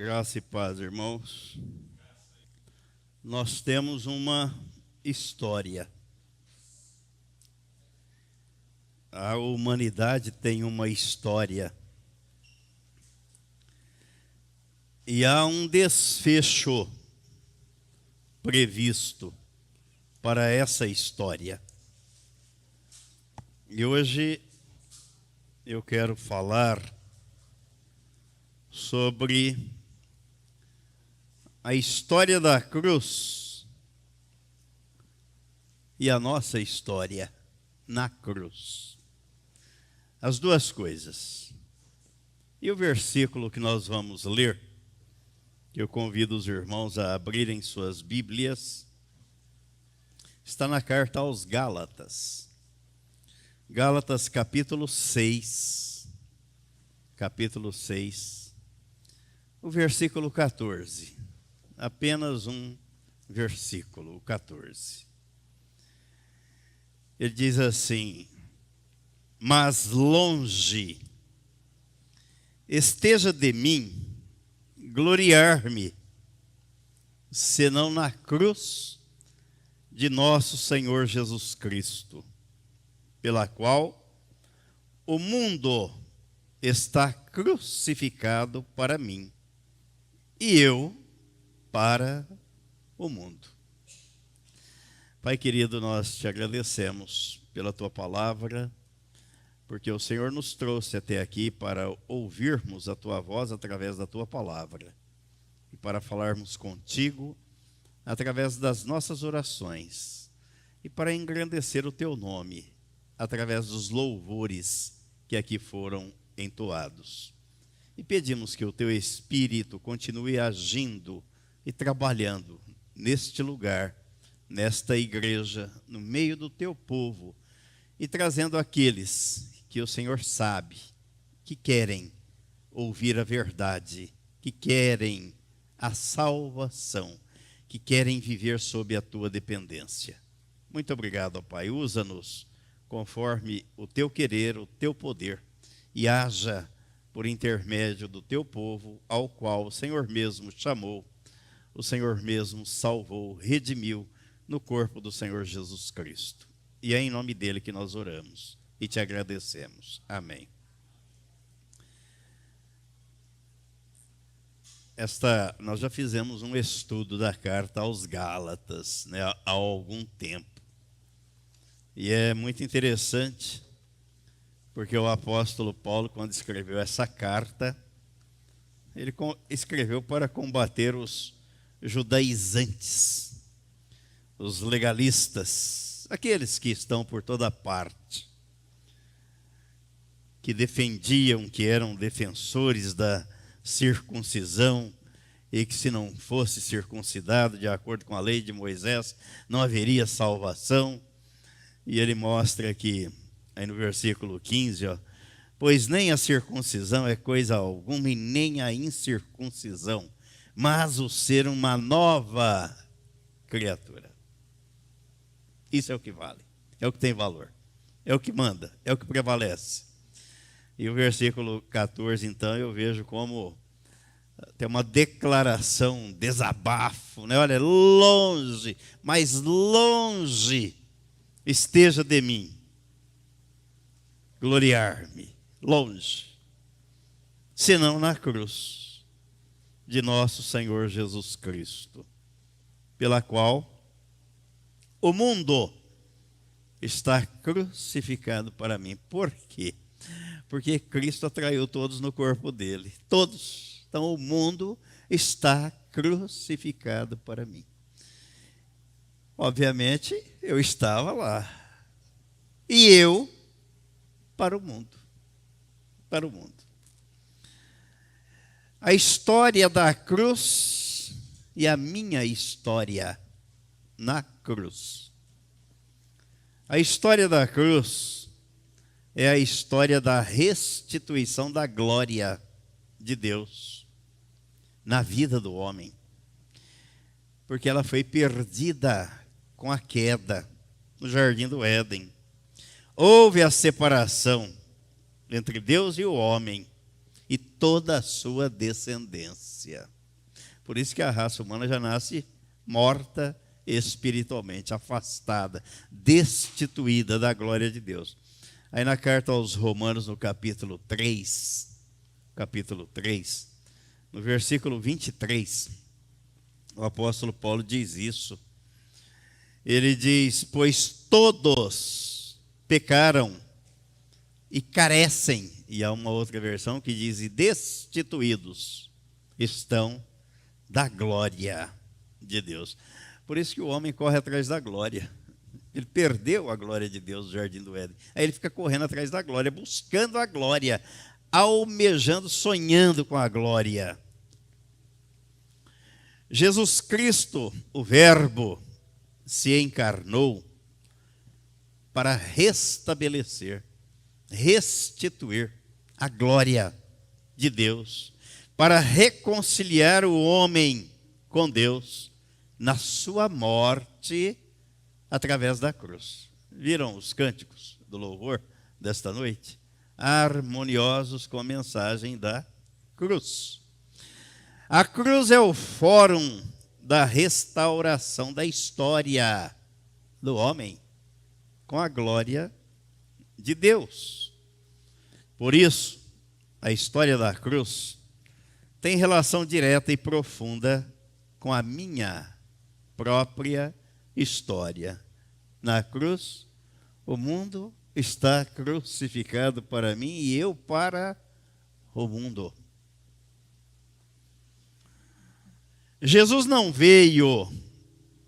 Graça e paz, irmãos. Nós temos uma história. A humanidade tem uma história. E há um desfecho previsto para essa história. E hoje eu quero falar sobre a história da cruz e a nossa história na cruz. As duas coisas. E o versículo que nós vamos ler, que eu convido os irmãos a abrirem suas Bíblias, está na carta aos Gálatas. Gálatas capítulo 6. Capítulo 6. O versículo 14. Apenas um versículo, o 14. Ele diz assim: mas longe esteja de mim gloriar-me, senão na cruz de nosso Senhor Jesus Cristo, pela qual o mundo está crucificado para mim, e eu para o mundo. Pai querido, nós te agradecemos pela tua palavra, porque o Senhor nos trouxe até aqui para ouvirmos a tua voz através da tua palavra e para falarmos contigo através das nossas orações e para engrandecer o teu nome através dos louvores que aqui foram entoados. E pedimos que o teu Espírito continue agindo e trabalhando neste lugar, nesta igreja, no meio do teu povo, e trazendo aqueles que o Senhor sabe, que querem ouvir a verdade, que querem a salvação, que querem viver sob a tua dependência. Muito obrigado, ó Pai. Usa-nos conforme o teu querer, o teu poder, e haja por intermédio do teu povo, ao qual o Senhor mesmo chamou, o Senhor mesmo salvou, redimiu no corpo do Senhor Jesus Cristo. E é em nome dele que nós oramos e te agradecemos. Amém. Nós já fizemos um estudo da carta aos Gálatas, né, há algum tempo. E é muito interessante, porque o apóstolo Paulo, quando escreveu essa carta, ele escreveu para combater os judaizantes, os legalistas, aqueles que estão por toda parte, que defendiam, que eram defensores da circuncisão, e que se não fosse circuncidado de acordo com a lei de Moisés, não haveria salvação. E ele mostra aqui, aí no versículo 15, pois nem a circuncisão é coisa alguma e nem a incircuncisão, mas o ser uma nova criatura. Isso é o que vale, é o que tem valor, é o que manda, é o que prevalece. E o versículo 14, então, eu vejo como tem uma declaração, um desabafo, né? Olha, longe, mais longe esteja de mim gloriar-me, longe, senão na cruz de nosso Senhor Jesus Cristo, pela qual o mundo está crucificado para mim. Por quê? Porque Cristo atraiu todos no corpo dele, todos. Então o mundo está crucificado para mim. Obviamente eu estava lá, e eu para o mundo, para o mundo. A história da cruz e a minha história na cruz. A história da cruz é a história da restituição da glória de Deus na vida do homem, porque ela foi perdida com a queda no jardim do Éden. Houve a separação entre Deus e o homem, e toda a sua descendência. Por isso que a raça humana já nasce morta espiritualmente, afastada, destituída da glória de Deus. Aí na carta aos Romanos, no capítulo 3, no versículo 23, o apóstolo Paulo diz isso. Ele diz: pois todos pecaram e carecem, e há uma outra versão que diz: e destituídos estão da glória de Deus. Por isso que o homem corre atrás da glória. Ele perdeu a glória de Deus no jardim do Éden. Aí ele fica correndo atrás da glória, buscando a glória, almejando, sonhando com a glória. Jesus Cristo, o Verbo, se encarnou para restabelecer, restituir a glória de Deus, para reconciliar o homem com Deus na sua morte através da cruz. Viram os cânticos do louvor desta noite? Harmoniosos com a mensagem da cruz. A cruz é o fórum da restauração da história do homem com a glória de Deus. Por isso, a história da cruz tem relação direta e profunda com a minha própria história. Na cruz, o mundo está crucificado para mim e eu para o mundo. Jesus não veio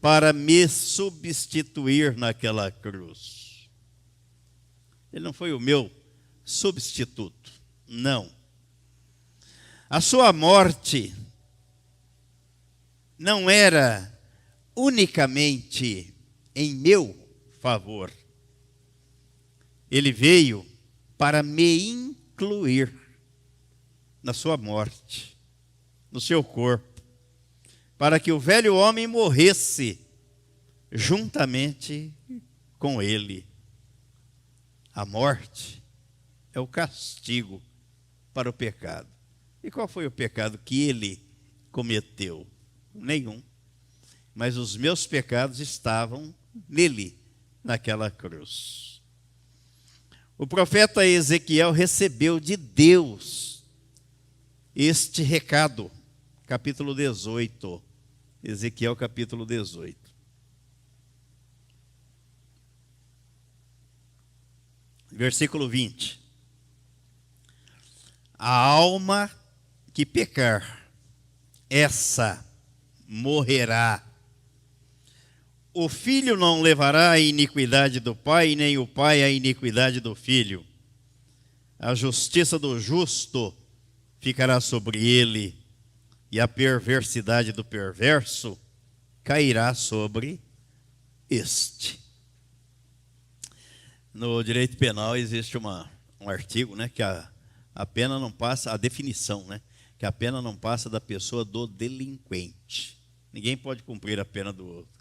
para me substituir naquela cruz. Ele não foi o meu substituto, não. A sua morte não era unicamente em meu favor. Ele veio para me incluir na sua morte, no seu corpo, para que o velho homem morresse juntamente com ele. A morte é o castigo para o pecado. E qual foi o pecado que ele cometeu? Nenhum. Mas os meus pecados estavam nele, naquela cruz. O profeta Ezequiel recebeu de Deus este recado, capítulo 18. Ezequiel, capítulo 18. Versículo 20. A alma que pecar, essa morrerá. O filho não levará a iniquidade do pai, nem o pai a iniquidade do filho. A justiça do justo ficará sobre ele, e a perversidade do perverso cairá sobre este. No direito penal existe um artigo, né, que a pena não passa, a definição, né, que a pena não passa da pessoa do delinquente. Ninguém pode cumprir a pena do outro.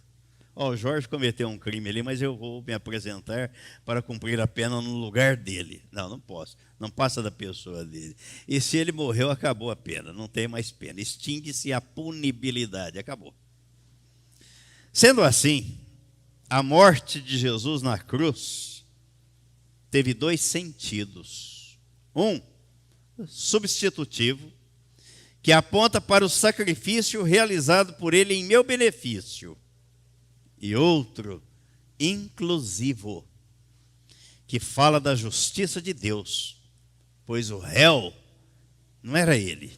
O Jorge cometeu um crime ali, mas eu vou me apresentar para cumprir a pena no lugar dele. Não posso. Não passa da pessoa dele. E se ele morreu, acabou a pena. Não tem mais pena. Extingue-se a punibilidade. Acabou. Sendo assim, a morte de Jesus na cruz teve dois sentidos. Um, substitutivo, que aponta para o sacrifício realizado por ele em meu benefício. E outro, inclusivo, que fala da justiça de Deus, pois o réu não era ele.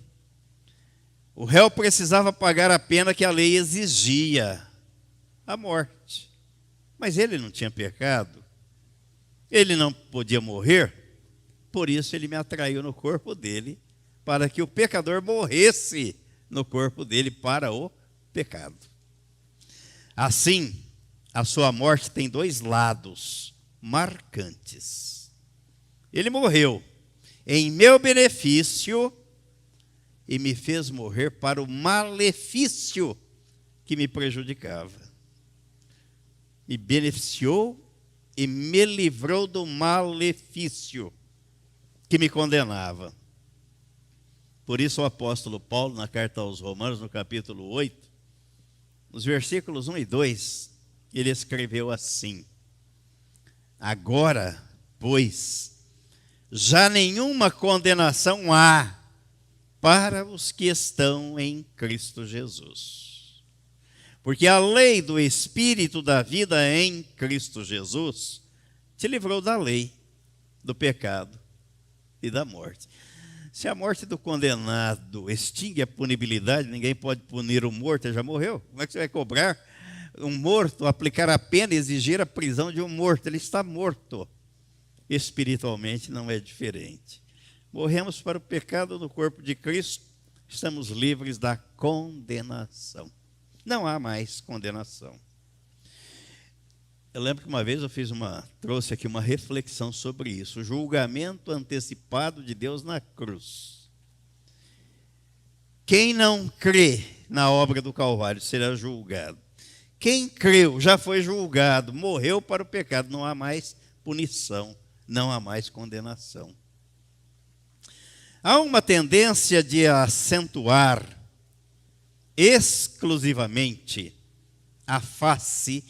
O réu precisava pagar a pena que a lei exigia, a morte. Mas ele não tinha pecado, ele não podia morrer, por isso ele me atraiu no corpo dele, para que o pecador morresse no corpo dele para o pecado. Assim, a sua morte tem dois lados marcantes. Ele morreu em meu benefício e me fez morrer para o malefício que me prejudicava. Me beneficiou e me livrou do malefício que me condenava. Por isso o apóstolo Paulo, na carta aos Romanos, no capítulo 8, nos versículos 1 e 2, ele escreveu assim: agora, pois, já nenhuma condenação há para os que estão em Cristo Jesus. Porque a lei do Espírito da vida em Cristo Jesus te livrou da lei, do pecado e da morte. Se a morte do condenado extingue a punibilidade, ninguém pode punir o morto, ele já morreu. Como é que você vai cobrar um morto, aplicar a pena e exigir a prisão de um morto? Ele está morto. Espiritualmente não é diferente. Morremos para o pecado no corpo de Cristo, estamos livres da condenação. Não há mais condenação. Eu lembro que uma vez trouxe aqui uma reflexão sobre isso, o julgamento antecipado de Deus na cruz. Quem não crê na obra do Calvário será julgado. Quem creu já foi julgado, morreu para o pecado, não há mais punição, não há mais condenação. Há uma tendência de acentuar exclusivamente a face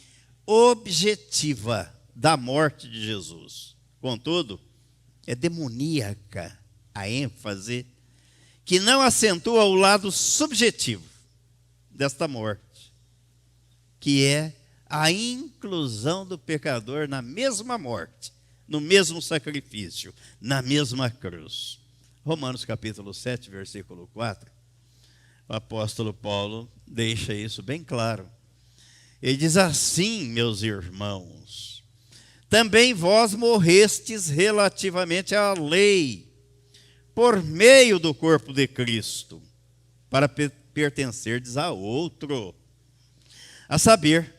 objetiva da morte de Jesus. Contudo, é demoníaca a ênfase que não acentua o lado subjetivo desta morte, que é a inclusão do pecador na mesma morte, no mesmo sacrifício, na mesma cruz. Romanos capítulo 7, versículo 4, o apóstolo Paulo deixa isso bem claro. Ele diz assim: meus irmãos, também vós morrestes relativamente à lei, por meio do corpo de Cristo, para pertencerdes a outro, a saber,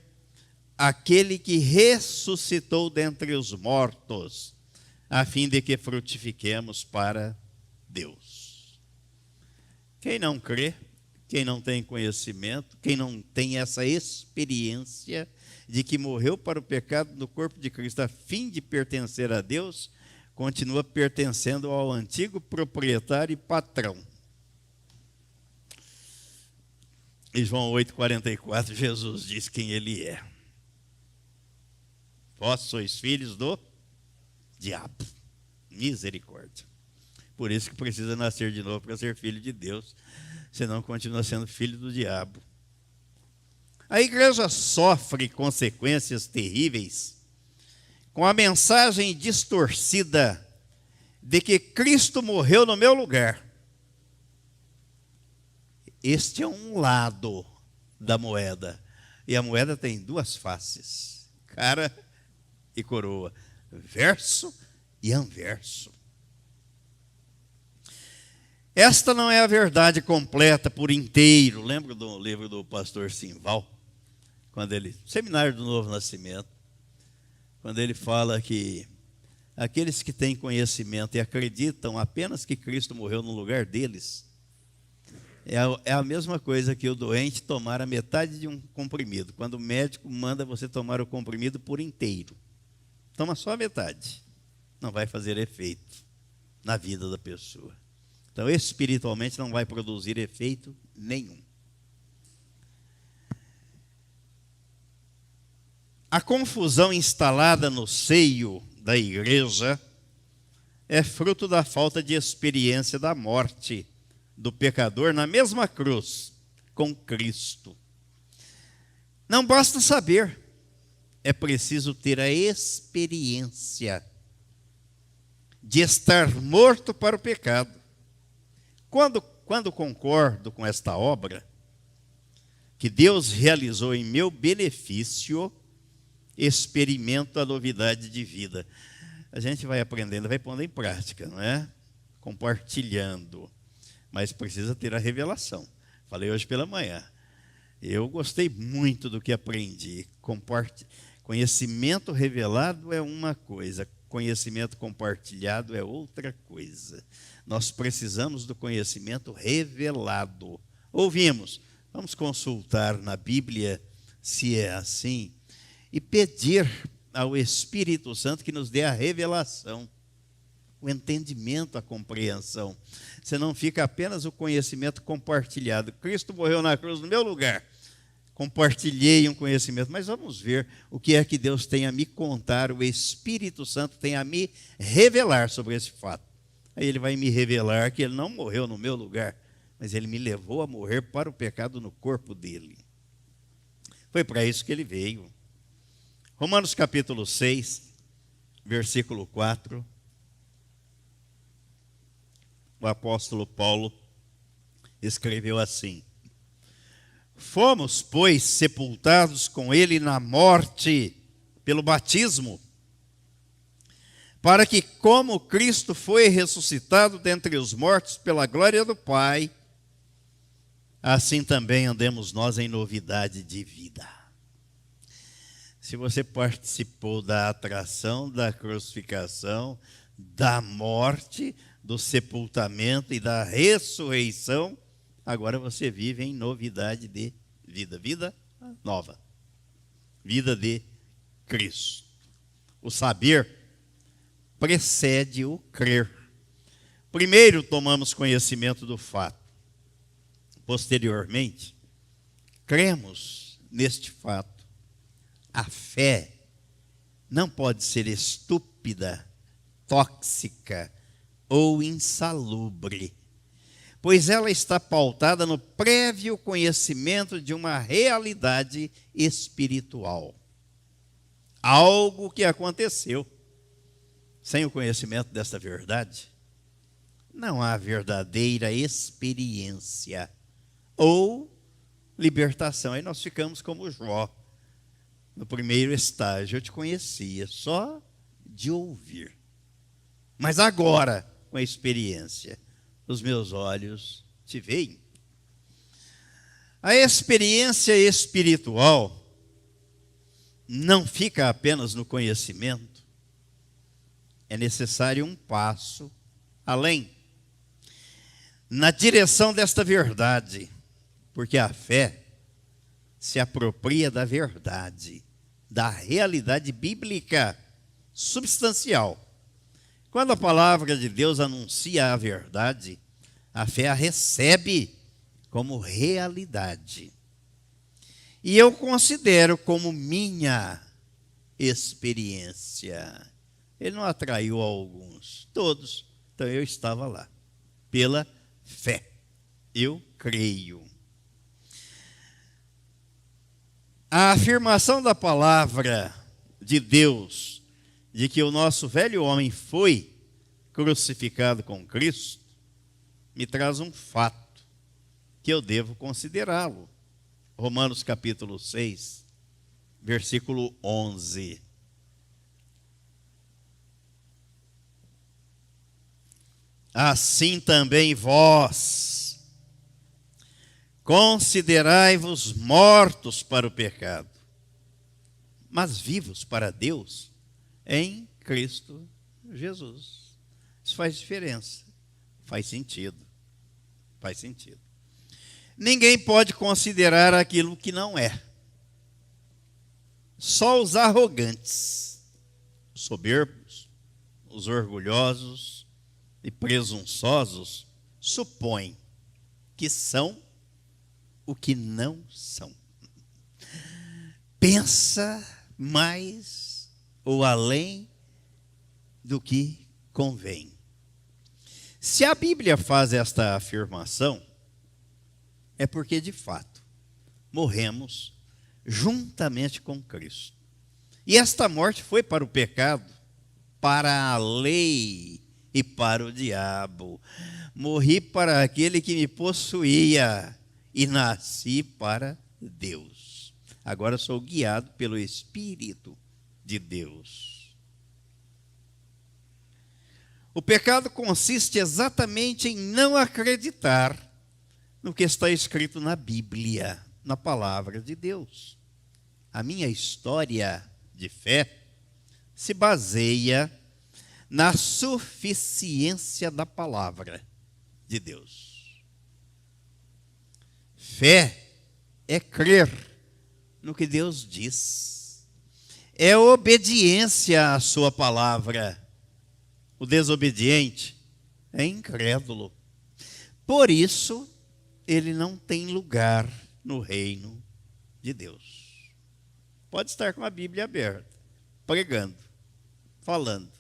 aquele que ressuscitou dentre os mortos, a fim de que frutifiquemos para Deus. Quem não crê, quem não tem conhecimento, quem não tem essa experiência de que morreu para o pecado no corpo de Cristo a fim de pertencer a Deus, continua pertencendo ao antigo proprietário e patrão. Em João 8,44, Jesus diz quem ele é. Vós sois filhos do diabo. Misericórdia. Por isso que precisa nascer de novo para ser filho de Deus, senão continua sendo filho do diabo. A igreja sofre consequências terríveis com a mensagem distorcida de que Cristo morreu no meu lugar. Este é um lado da moeda, e a moeda tem duas faces, cara e coroa, verso e anverso. Esta não é a verdade completa por inteiro. Lembra do livro do pastor Simval, Seminário do Novo Nascimento, quando ele fala que aqueles que têm conhecimento e acreditam apenas que Cristo morreu no lugar deles, é a mesma coisa que o doente tomar a metade de um comprimido, quando o médico manda você tomar o comprimido por inteiro. Toma só a metade, não vai fazer efeito na vida da pessoa. Então, espiritualmente não vai produzir efeito nenhum. A confusão instalada no seio da igreja é fruto da falta de experiência da morte do pecador na mesma cruz com Cristo. Não basta saber, é preciso ter a experiência de estar morto para o pecado. Quando concordo com esta obra, que Deus realizou em meu benefício, experimento a novidade de vida. A gente vai aprendendo, vai pondo em prática, não é? Compartilhando. Mas precisa ter a revelação. Falei hoje pela manhã. Eu gostei muito do que aprendi. Conhecimento revelado é uma coisa, conhecimento compartilhado é outra coisa. Nós precisamos do conhecimento revelado. Ouvimos, vamos consultar na Bíblia se é assim e pedir ao Espírito Santo que nos dê a revelação. o entendimento, a compreensão. Você não fica apenas o conhecimento compartilhado. Cristo morreu na cruz no meu lugar. Compartilhei um conhecimento, mas vamos ver o que é que Deus tem a me contar, o Espírito Santo tem a me revelar sobre esse fato. Aí ele vai me revelar que ele não morreu no meu lugar, mas ele me levou a morrer para o pecado no corpo dele. Foi para isso que ele veio. Romanos capítulo 6, versículo 4. O apóstolo Paulo escreveu assim: fomos, pois, sepultados com ele na morte pelo batismo, para que, como Cristo foi ressuscitado dentre os mortos pela glória do Pai, assim também andemos nós em novidade de vida. Se você participou da atração, da crucificação, da morte, do sepultamento e da ressurreição, agora você vive em novidade de vida. Vida nova. Vida de Cristo. O saber precede o crer. Primeiro tomamos conhecimento do fato. Posteriormente, cremos neste fato. A fé não pode ser estúpida, tóxica ou insalubre, pois ela está pautada no prévio conhecimento de uma realidade espiritual. Algo que aconteceu. Sem o conhecimento dessa verdade, não há verdadeira experiência ou libertação. Aí nós ficamos como Jó, no primeiro estágio. Eu te conhecia só de ouvir, mas agora, com a experiência, os meus olhos te veem. A experiência espiritual não fica apenas no conhecimento. É necessário um passo além, na direção desta verdade, porque a fé se apropria da verdade, da realidade bíblica substancial. Quando a palavra de Deus anuncia a verdade, a fé a recebe como realidade. E eu considero como minha experiência. Ele não atraiu alguns, todos. Então eu estava lá, pela fé. Eu creio. A afirmação da palavra de Deus, de que o nosso velho homem foi crucificado com Cristo, me traz um fato que eu devo considerá-lo. Romanos capítulo 6, versículo 11. Assim também vós, considerai-vos mortos para o pecado, mas vivos para Deus em Cristo Jesus. Isso faz diferença, faz sentido, faz sentido. Ninguém pode considerar aquilo que não é. Só os arrogantes, os soberbos, os orgulhosos e presunçosos supõem que são o que não são. Pensa mais ou além do que convém. Se a Bíblia faz esta afirmação, é porque de fato morremos juntamente com Cristo. E esta morte foi para o pecado, para a lei e para o diabo. Morri para aquele que me possuía e nasci para Deus. Agora sou guiado pelo Espírito de Deus. O pecado consiste exatamente em não acreditar no que está escrito na Bíblia, na palavra de Deus. A minha história de fé se baseia na suficiência da palavra de Deus. Fé é crer no que Deus diz, é obediência à sua palavra, O desobediente é incrédulo. Por isso, ele não tem lugar no reino de Deus. Pode estar com a Bíblia aberta, pregando, falando,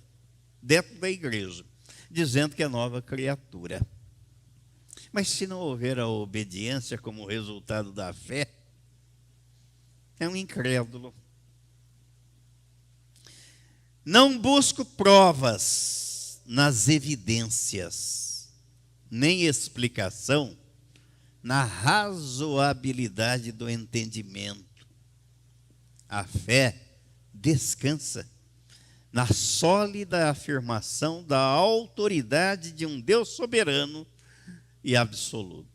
dentro da igreja, dizendo que é nova criatura. Mas se não houver a obediência como resultado da fé, é um incrédulo. Não busco provas nas evidências, nem explicação na razoabilidade do entendimento. A fé descansa na sólida afirmação da autoridade de um Deus soberano e absoluto.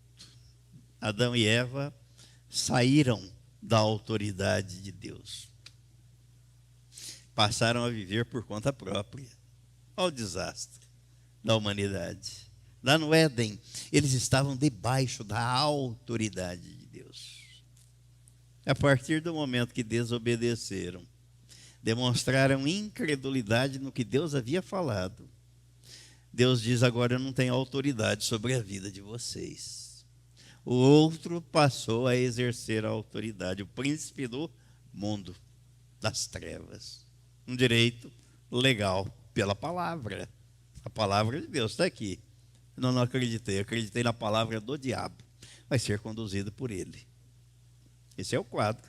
Adão e Eva saíram da autoridade de Deus. Passaram a viver por conta própria. Olha o desastre da humanidade. Lá no Éden, eles estavam debaixo da autoridade de Deus. A partir do momento que desobedeceram, demonstraram incredulidade no que Deus havia falado, Deus diz: agora eu não tenho autoridade sobre a vida de vocês. O outro passou a exercer a autoridade, o príncipe do mundo, das trevas. Um direito legal pela palavra. A palavra de Deus está aqui. Não acreditei, acreditei na palavra do diabo. Vai ser conduzido por ele. Esse é o quadro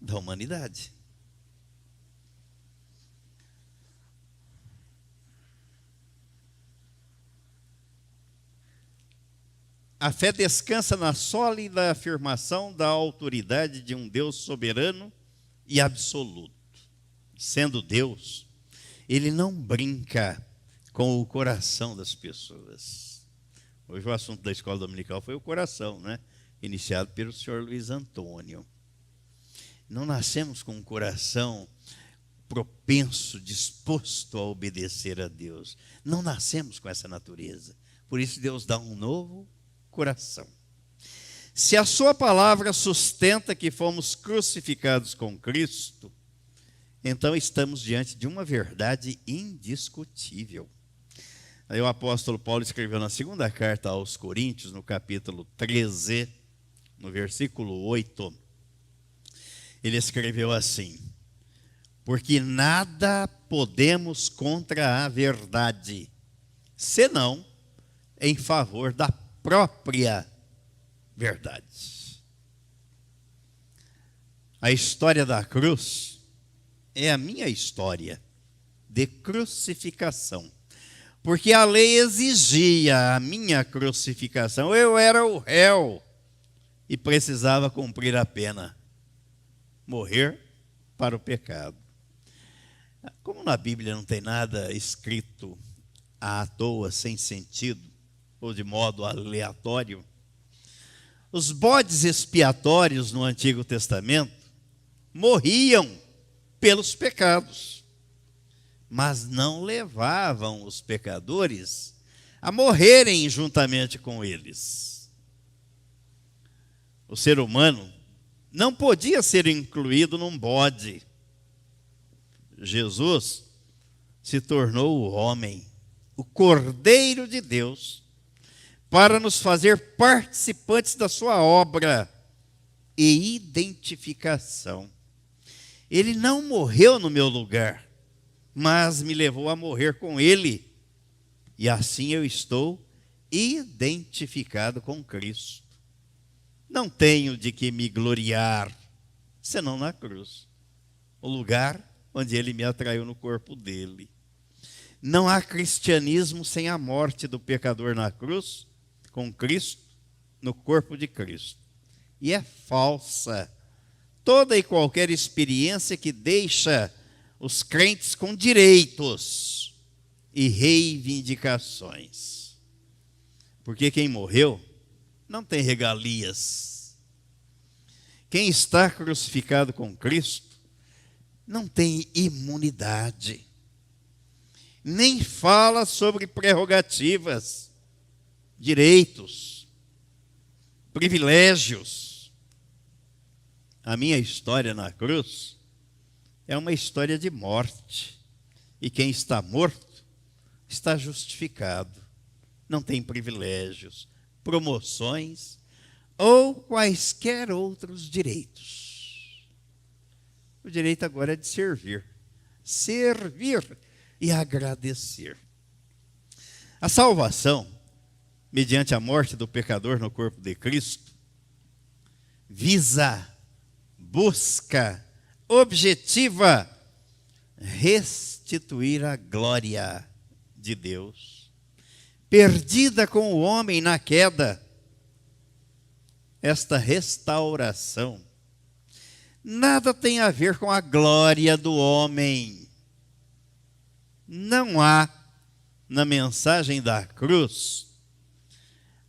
da humanidade. A fé descansa na sólida afirmação da autoridade de um Deus soberano e absoluto. Sendo Deus, ele não brinca com o coração das pessoas. Hoje o assunto da escola dominical foi o coração, né? Iniciado pelo senhor Luiz Antônio. Não nascemos com um coração propenso, disposto a obedecer a Deus. Não nascemos com essa natureza. Por isso Deus dá um novo coração. Se a sua palavra sustenta que fomos crucificados com Cristo, então estamos diante de uma verdade indiscutível. Aí o apóstolo Paulo escreveu na segunda carta aos Coríntios, no capítulo 13, no versículo 8, ele escreveu assim: porque nada podemos contra a verdade, senão em favor da própria verdade. A história da cruz é a minha história de crucificação, porque a lei exigia a minha crucificação. Eu era o réu e precisava cumprir a pena, morrer para o pecado. Como na Bíblia não tem nada escrito à toa, sem sentido, ou de modo aleatório, os bodes expiatórios no Antigo Testamento morriam pelos pecados, mas não levavam os pecadores a morrerem juntamente com eles. O ser humano não podia ser incluído num bode. Jesus se tornou o homem, o Cordeiro de Deus, para nos fazer participantes da sua obra e identificação. Ele não morreu no meu lugar, mas me levou a morrer com ele. E assim eu estou identificado com Cristo. Não tenho de que me gloriar, senão na cruz, o lugar onde ele me atraiu no corpo dele. Não há cristianismo sem a morte do pecador na cruz, com Cristo, no corpo de Cristo. E é falsa toda e qualquer experiência que deixa os crentes com direitos e reivindicações. Porque quem morreu não tem regalias. Quem está crucificado com Cristo não tem imunidade. Nem fala sobre prerrogativas, direitos, privilégios. A minha história na cruz é uma história de morte. E quem está morto está justificado, não tem privilégios, promoções ou quaisquer outros direitos. O direito agora é de servir e agradecer. A salvação, mediante a morte do pecador no corpo de Cristo, visa, busca, objetiva restituir a glória de Deus, perdida com o homem na queda. Esta restauração nada tem a ver com a glória do homem. Não há, na mensagem da cruz,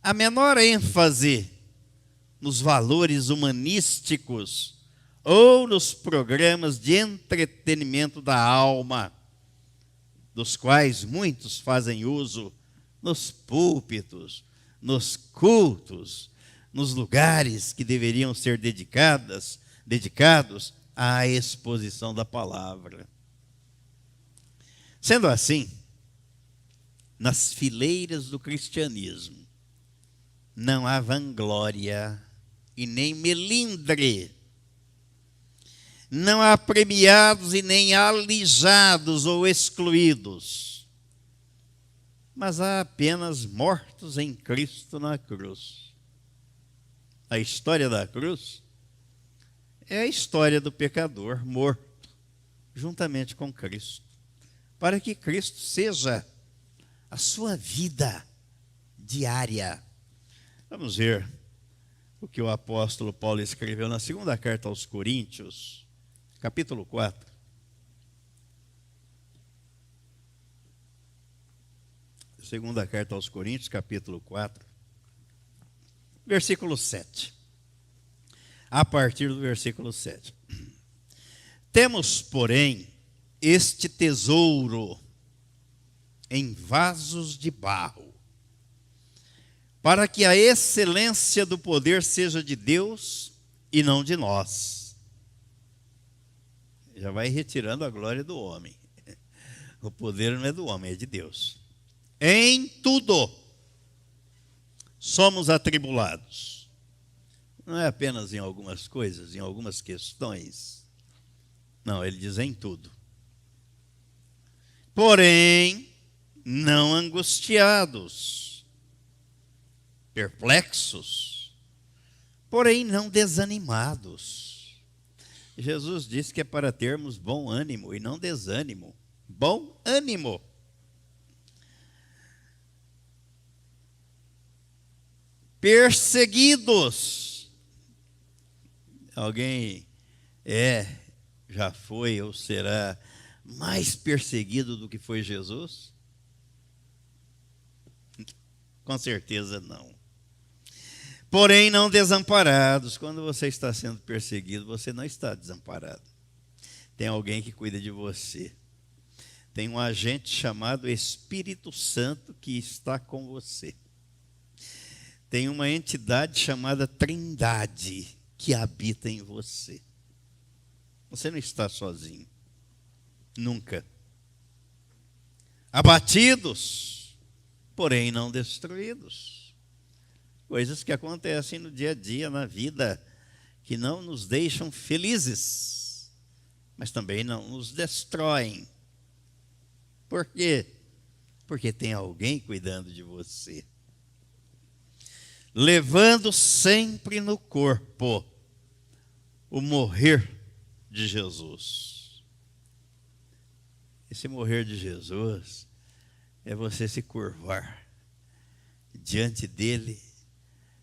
a menor ênfase nos valores humanísticos ou nos programas de entretenimento da alma, dos quais muitos fazem uso nos púlpitos, nos cultos, nos lugares que deveriam ser dedicados à exposição da palavra. Sendo assim, nas fileiras do cristianismo, não há vanglória e nem melindre. Não há premiados e nem alijados ou excluídos, mas há apenas mortos em Cristo na cruz. A história da cruz é a história do pecador morto juntamente com Cristo, para que Cristo seja a sua vida diária. Vamos ver o que o apóstolo Paulo escreveu na segunda carta aos Coríntios, capítulo 4. Segunda carta aos Coríntios, capítulo 4, versículo 7. A partir do versículo 7. Temos, porém, este tesouro em vasos de barro, para que a excelência do poder seja de Deus e não de nós. Já vai retirando a glória do homem. O poder não é do homem, é de Deus. Em tudo somos atribulados. Não é apenas em algumas coisas, em algumas questões. Não, ele diz em tudo. Porém, não angustiados, perplexos, porém não desanimados. Jesus disse que é para termos bom ânimo e não desânimo. Bom ânimo. Perseguidos. Alguém já foi ou será mais perseguido do que foi Jesus? Com certeza não. Porém, não desamparados. Quando você está sendo perseguido, você não está desamparado. Tem alguém que cuida de você. Tem um agente chamado Espírito Santo que está com você. Tem uma entidade chamada Trindade que habita em você. Você não está sozinho. Nunca. Abatidos, porém não destruídos. Coisas que acontecem no dia a dia, na vida, que não nos deixam felizes, mas também não nos destroem. Por quê? Porque tem alguém cuidando de você. Levando sempre no corpo o morrer de Jesus. Esse morrer de Jesus é você se curvar diante dele,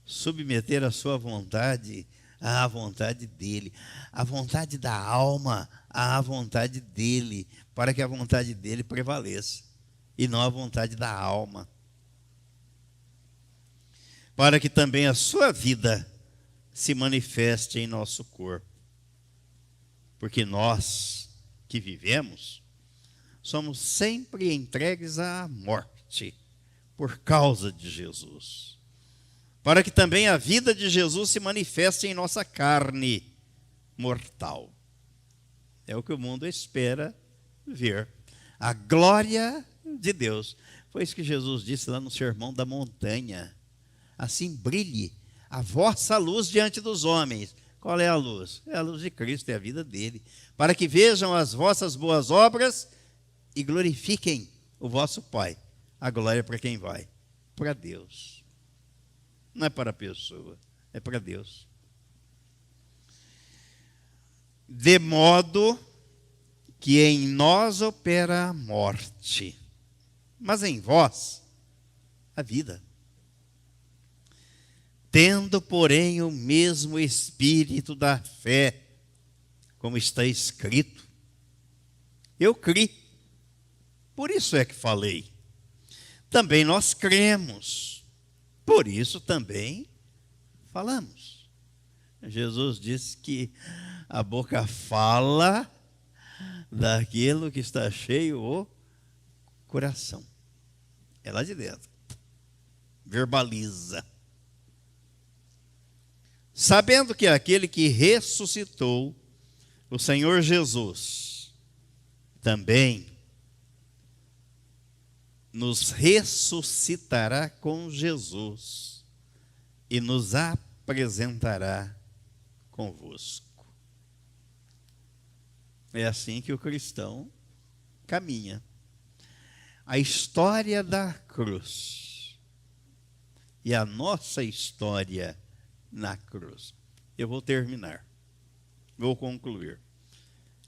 submeter a sua vontade à vontade dele, a vontade da alma à vontade dele, para que a vontade dele prevaleça e não a vontade da alma. Para que também a sua vida se manifeste em nosso corpo. Porque nós que vivemos, somos sempre entregues à morte por causa de Jesus. Para que também a vida de Jesus se manifeste em nossa carne mortal. É o que o mundo espera ver. A glória de Deus. Foi isso que Jesus disse lá no Sermão da Montanha. Assim brilhe a vossa luz diante dos homens. Qual é a luz? É a luz de Cristo, é a vida dele. Para que vejam as vossas boas obras e glorifiquem o vosso Pai. A glória é para quem vai? Para Deus. Não é para a pessoa, é para Deus. De modo que em nós opera a morte, mas em vós a vida. Tendo, porém, o mesmo espírito da fé, como está escrito, eu criei, por isso é que falei. Também nós cremos, por isso também falamos. Jesus disse que a boca fala daquilo que está cheio o coração. É lá de dentro. Verbaliza. Sabendo que aquele que ressuscitou o Senhor Jesus também nos ressuscitará com Jesus e nos apresentará convosco. É assim que o cristão caminha. A história da cruz e a nossa história na cruz. Eu vou terminar, vou concluir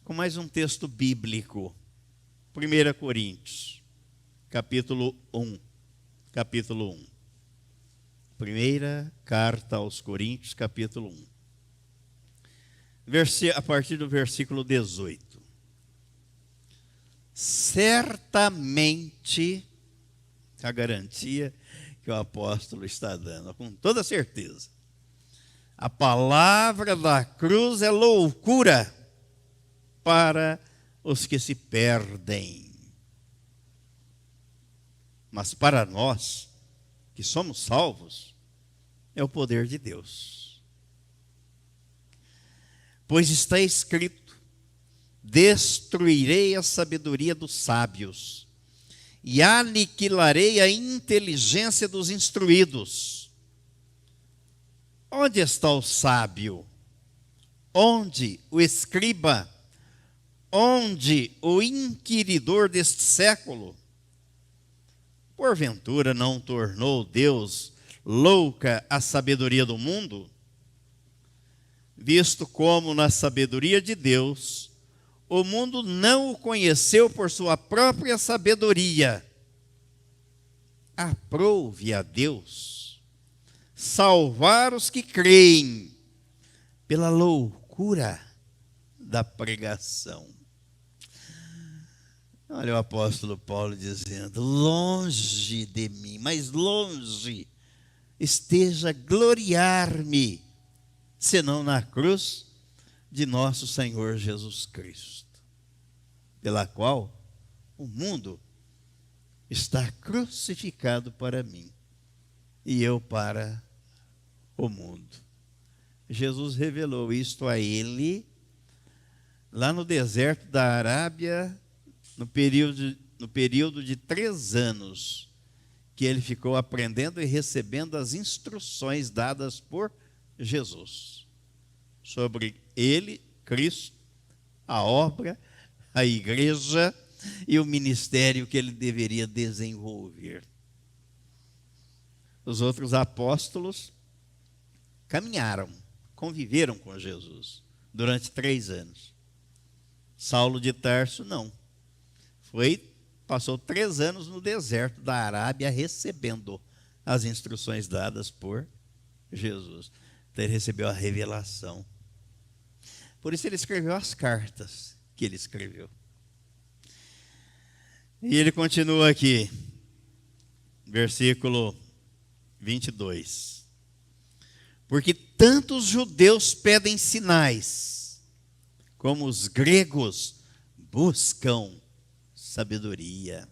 com mais um texto bíblico. 1 Coríntios, capítulo 1. Capítulo 1. Primeira carta aos Coríntios, capítulo 1. A partir do versículo 18. Certamente, a garantia que o apóstolo está dando, com toda certeza, a palavra da cruz é loucura para os que se perdem. Mas para nós, que somos salvos, é o poder de Deus. Pois está escrito: destruirei a sabedoria dos sábios e aniquilarei a inteligência dos instruídos. Onde está o sábio? Onde o escriba? Onde o inquiridor deste século? Porventura não tornou Deus louca a sabedoria do mundo? Visto como na sabedoria de Deus, o mundo não o conheceu por sua própria sabedoria. Aprove a Deus salvar os que creem pela loucura da pregação. Olha o apóstolo Paulo dizendo: longe de mim, mas longe esteja gloriar-me, senão na cruz de nosso Senhor Jesus Cristo, pela qual o mundo está crucificado para mim e eu para o mundo. Jesus revelou isto a ele lá no deserto da Arábia, no período de 3 anos, que ele ficou aprendendo e recebendo as instruções dadas por Jesus sobre ele, Cristo, a obra, a igreja e o ministério que ele deveria desenvolver. Os outros apóstolos caminharam, conviveram com Jesus durante 3 anos. Saulo de Tarso não. Passou 3 anos no deserto da Arábia recebendo as instruções dadas por Jesus. Então ele recebeu a revelação. Por isso ele escreveu as cartas que ele escreveu. E ele continua aqui, versículo 22. Porque tanto os judeus pedem sinais, como os gregos buscam sabedoria.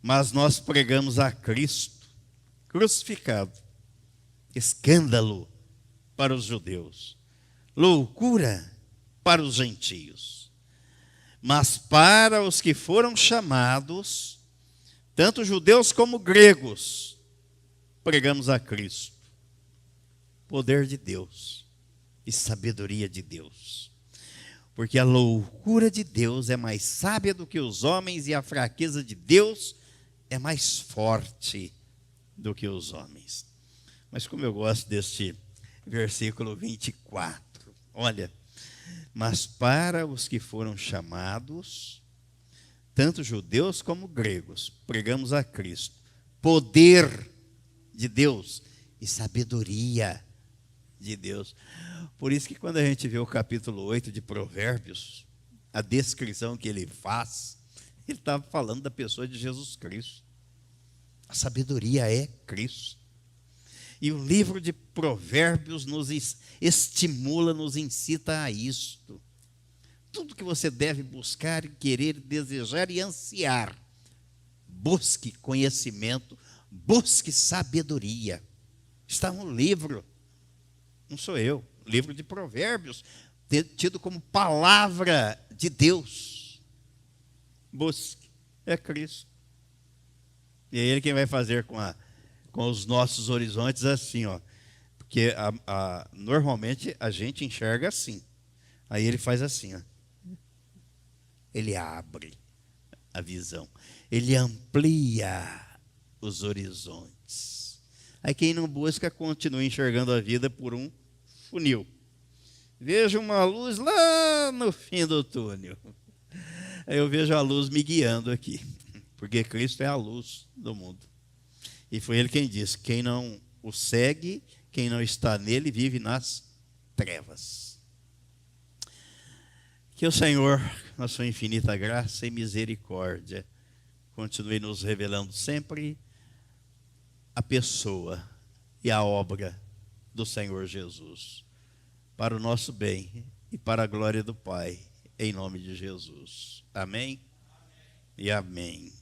Mas nós pregamos a Cristo crucificado, escândalo para os judeus, loucura para os gentios. Mas para os que foram chamados, tanto judeus como gregos, pregamos a Cristo. Poder de Deus e sabedoria de Deus. Porque a loucura de Deus é mais sábia do que os homens e a fraqueza de Deus é mais forte do que os homens. Mas como eu gosto deste versículo 24, olha, mas para os que foram chamados, tanto judeus como gregos, pregamos a Cristo, poder de Deus e sabedoria de Deus. Por isso que quando a gente vê o capítulo 8 de Provérbios, a descrição que ele faz, ele está falando da pessoa de Jesus Cristo. A sabedoria é Cristo. E o livro de Provérbios nos estimula, nos incita a isto. Tudo que você deve buscar, querer, desejar e ansiar. Busque conhecimento, busque sabedoria. Está no livro, não sou eu, livro de Provérbios, tido como palavra de Deus. Busque, é Cristo. E é Ele quem vai fazer com os nossos horizontes assim, ó. Porque normalmente a gente enxerga assim. Aí Ele faz assim, ó. Ele abre a visão. Ele amplia os horizontes. Aí quem não busca continua enxergando a vida por um funil. Vejo uma luz lá no fim do túnel. Aí eu vejo a luz me guiando aqui. Porque Cristo é a luz do mundo. E foi Ele quem disse, quem não o segue, quem não está nele, vive nas trevas. Que o Senhor, na sua infinita graça e misericórdia, continue nos revelando sempre a pessoa e a obra do Senhor Jesus, para o nosso bem e para a glória do Pai, em nome de Jesus. Amém e amém.